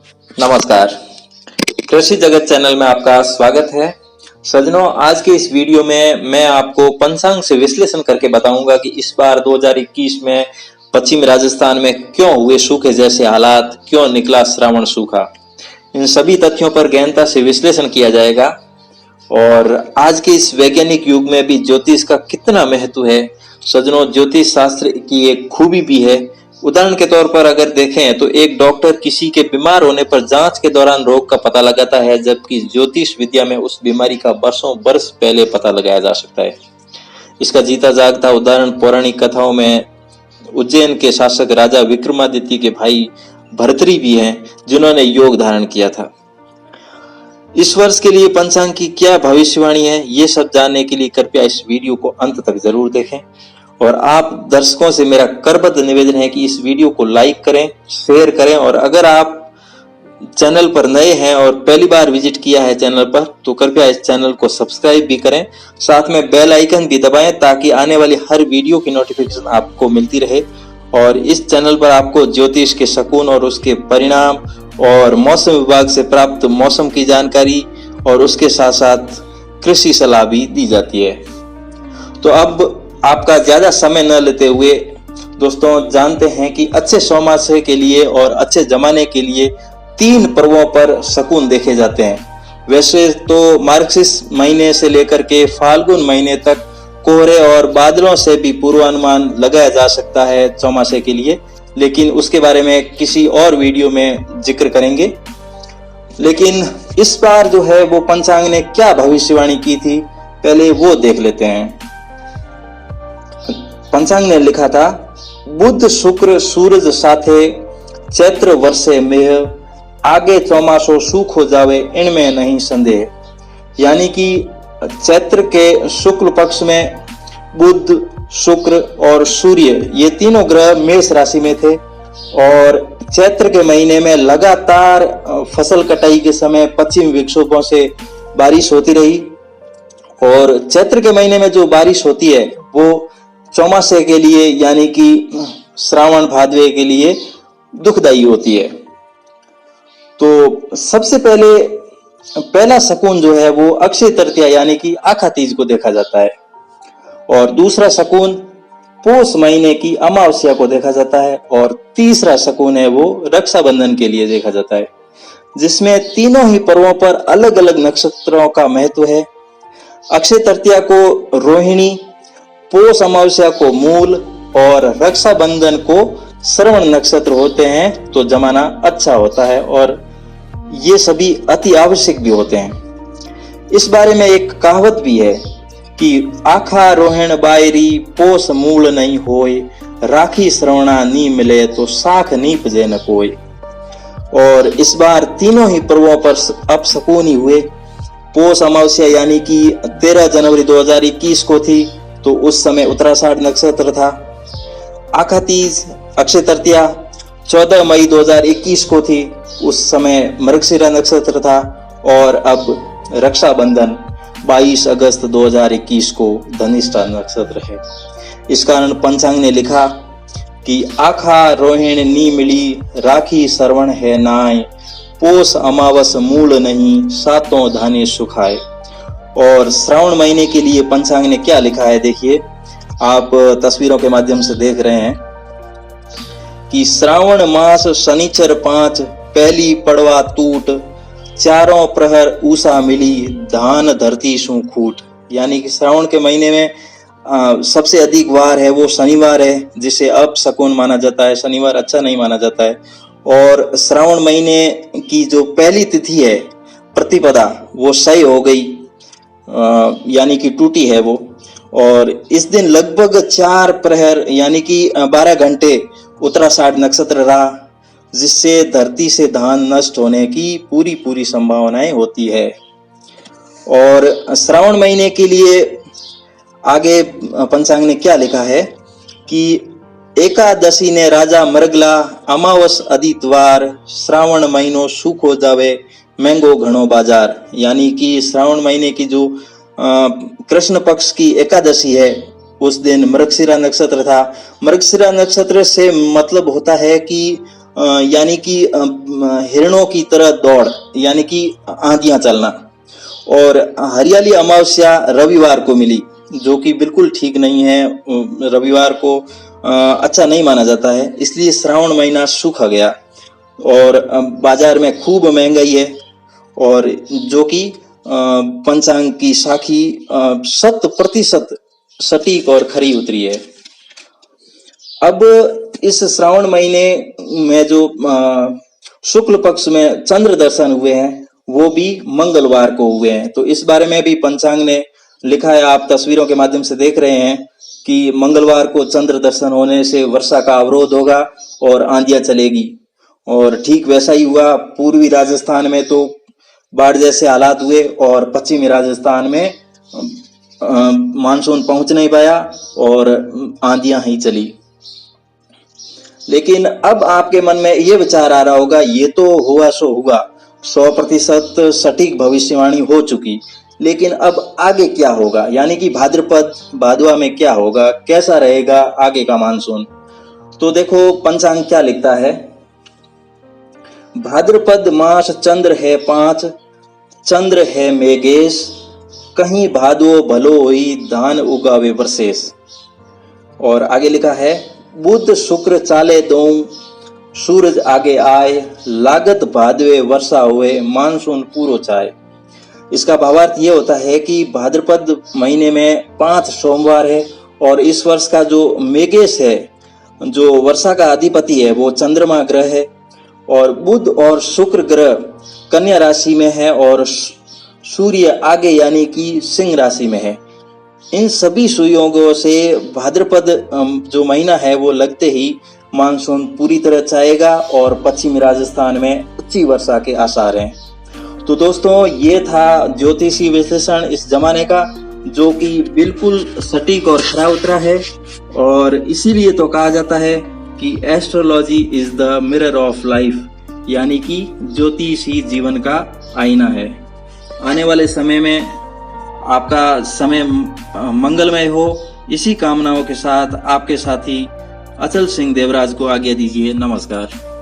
नमस्कार, कृषि जगत चैनल में आपका स्वागत है। सज्जनों, आज के इस वीडियो में मैं आपको पंचांग से विश्लेषण करके बताऊंगा कि इस बार 2021 में पश्चिमी राजस्थान में क्यों हुए सूखे जैसे हालात, क्यों निकला श्रावण सूखा। इन सभी तथ्यों पर गहनता से विश्लेषण किया जाएगा और आज के इस वैज्ञानिक युग में भी ज्योतिष का कितना महत्व है। सज्जनों, ज्योतिष शास्त्र की एक खूबी भी है। उदाहरण के तौर पर अगर देखें तो एक डॉक्टर किसी के बीमार होने पर जांच के दौरान रोग का पता लगाता है, जबकि ज्योतिष विद्या में उस बीमारी का वर्षों वर्ष पहले पता लगाया जा सकता है। इसका जीता जागता उदाहरण पौराणिक कथाओं में उज्जैन के शासक राजा विक्रमादित्य के भाई भर्तृहरि भी हैं, जिन्होंने योग धारण किया था। इस वर्ष के लिए पंचांग की क्या भविष्यवाणी है, ये सब जानने के लिए कृपया इस वीडियो को अंत तक जरूर देखें। और आप दर्शकों से मेरा करबद्ध निवेदन है कि इस वीडियो को लाइक करें, शेयर करें और अगर आप चैनल पर नए हैं और पहली बार विजिट किया है चैनल पर तो कृपया इस चैनल को सब्सक्राइब भी करें। साथ में बेल आइकन भी दबाएं ताकि आने वाली हर वीडियो की नोटिफिकेशन आपको मिलती रहे। और इस चैनल पर आपको ज्योतिष के शकुन और उसके परिणाम और मौसम विभाग से प्राप्त मौसम की जानकारी और उसके साथ साथ कृषि सलाह भी दी जाती है। तो अब आपका ज्यादा समय न लेते हुए दोस्तों जानते हैं कि अच्छे चौमासे के लिए और अच्छे जमाने के लिए 3 पर्वों पर शकुन देखे जाते हैं। वैसे तो मार्गशीर्ष महीने से लेकर के फाल्गुन महीने तक कोहरे और बादलों से भी पूर्वानुमान लगाया जा सकता है चौमासे के लिए, लेकिन उसके बारे में किसी और वीडियो में जिक्र करेंगे। लेकिन इस बार जो है वो पंचांग ने क्या भविष्यवाणी की थी, पहले वो देख लेते हैं। पंचांग ने लिखा था, बुध शुक्र सूरज साथे चैत्र वर्षे मेह, आगे चौमासो सूख हो जावे इनमें नहीं संदेह। यानी कि चैत्र के शुक्ल पक्ष में बुध, शुक्र और सूर्य ये तीनों ग्रह मेष राशि में थे और चैत्र के महीने में लगातार फसल कटाई के समय पश्चिमी विक्षोभों से बारिश होती रही। और चैत्र के महीने में जो बारिश होती है वो चौमासे के लिए यानी कि श्रावण भादवे के लिए दुखदायी होती है। तो सबसे पहला शकुन जो है वो अक्षय तृतीया यानी कि आखा तीज को देखा जाता है और दूसरा शकुन पोष महीने की अमावस्या को देखा जाता है और तीसरा शकुन है वो रक्षाबंधन के लिए देखा जाता है, जिसमें तीनों ही पर्वों पर अलग अलग नक्षत्रों का महत्व है। अक्षय तृतीया को रोहिणी, पोष अमावस्या को मूल और रक्षाबंधन को श्रवण नक्षत्र होते हैं तो जमाना अच्छा होता है और ये सभी अति आवश्यक भी होते हैं। इस बारे में एक कहावत भी है कि आखा रोहिण बायरी पोष मूल नहीं होय, राखी श्रवणा नी मिले तो साख नीप जे न कोय। और इस बार तीनों ही पर्वों पर अपशकुन ही हुए। पोष अमावस्या यानी कि 13 जनवरी 2021 को थी तो उस समय उत्तराषाढ़ नक्षत्र था। आखा तीज अक्षय तृतीया 14 मई 2021 को थी, उस समय मृगशिरा नक्षत्र था। और अब रक्षाबंधन 22 अगस्त 2021 को धनिष्ठा नक्षत्र है। इस कारण पंचांग ने लिखा कि आखा रोहिण नी मिली, राखी श्रवण है नाय, पोष अमावस मूल नहीं, सातों धाने सुखाए। और श्रावण महीने के लिए पंचांग ने क्या लिखा है देखिए, आप तस्वीरों के माध्यम से देख रहे हैं कि श्रावण मास शनिचर 5, पहली पड़वा टूट, चारों प्रहर ऊषा मिली, धान धरती सु खूट। यानी कि श्रावण के महीने में सबसे अधिक वार है वो शनिवार है, जिसे अपशकुन माना जाता है। शनिवार अच्छा नहीं माना जाता है। और श्रावण महीने की जो पहली तिथि है प्रतिपदा वो सही हो गई, यानी कि टूटी है वो। और इस दिन लगभग 4 प्रहर यानी कि 12 घंटे उत्तराषाढ़ नक्षत्र रहा, जिससे धरती से धान नष्ट होने की पूरी संभावनाएं होती है। और श्रावण महीने के लिए आगे पंचांग ने क्या लिखा है कि एकादशी ने राजा मरगला, अमावस अदितवार, श्रावण महीनो सूख हो जावे, मैंगो घणो बाजार। यानी कि श्रावण महीने की जो कृष्ण पक्ष की एकादशी है उस दिन मृगशिरा नक्षत्र था। मृगशिरा नक्षत्र से मतलब होता है कि यानी कि हिरणों की तरह दौड़, यानी कि आंधियां चलना। और हरियाली अमावस्या रविवार को मिली, जो कि बिल्कुल ठीक नहीं है। रविवार को अच्छा नहीं माना जाता है, इसलिए श्रावण महीना सूखा गया और बाजार में खूब महंगाई है। और जो कि पंचांग की साखी 100% सटीक और खरी उतरी है। अब इस श्रावण महीने में जो शुक्ल पक्ष में चंद्र दर्शन हुए हैं वो भी मंगलवार को हुए हैं। तो इस बारे में भी पंचांग ने लिखा है, आप तस्वीरों के माध्यम से देख रहे हैं कि मंगलवार को चंद्र दर्शन होने से वर्षा का अवरोध होगा और आंधियां चलेगी। और ठीक वैसा ही हुआ। पूर्वी राजस्थान में तो बाढ़ जैसे हालात हुए और पश्चिमी राजस्थान में मानसून पहुंच नहीं पाया और आंधियां ही चली। लेकिन अब आपके मन में ये विचार आ रहा होगा, ये तो हुआ सो हुआ, 100% सटीक भविष्यवाणी हो चुकी, लेकिन अब आगे क्या होगा, यानी कि भाद्रपद भादवा में क्या होगा, कैसा रहेगा आगे का मानसून। तो देखो पंचांग क्या लिखता है। भाद्रपद मास चंद्र है 5, चंद्र है मेघेश, कहीं भादो भलो होई धान उगावे वर्षेस। और आगे लिखा है, बुध शुक्र चाले दों, सूरज आगे आए, लागत भादवे वर्षा हुए, मानसून पूरो चाहे। इसका भावार्थ ये होता है कि भाद्रपद महीने में 5 सोमवार है और इस वर्ष का जो मेघेश है, जो वर्षा का अधिपति है, वो चंद्रमा ग्रह है। और बुध और शुक्र ग्रह कन्या राशि में है और सूर्य आगे यानी कि सिंह राशि में है। इन सभी सुयोगों से भाद्रपद जो महीना है वो लगते ही मानसून पूरी तरह चाहेगा और पश्चिमी राजस्थान में अच्छी वर्षा के आसार हैं। तो दोस्तों, ये था ज्योतिषी विश्लेषण इस जमाने का, जो कि बिल्कुल सटीक और खरा उतरा है। और इसीलिए तो कहा जाता है कि astrology is the mirror of life, यानी कि ज्योतिष ही जीवन का आईना है। आने वाले समय में आपका समय मंगलमय हो, इसी कामनाओं के साथ आपके साथी अचल सिंह देवराज को आज्ञा दीजिए। नमस्कार।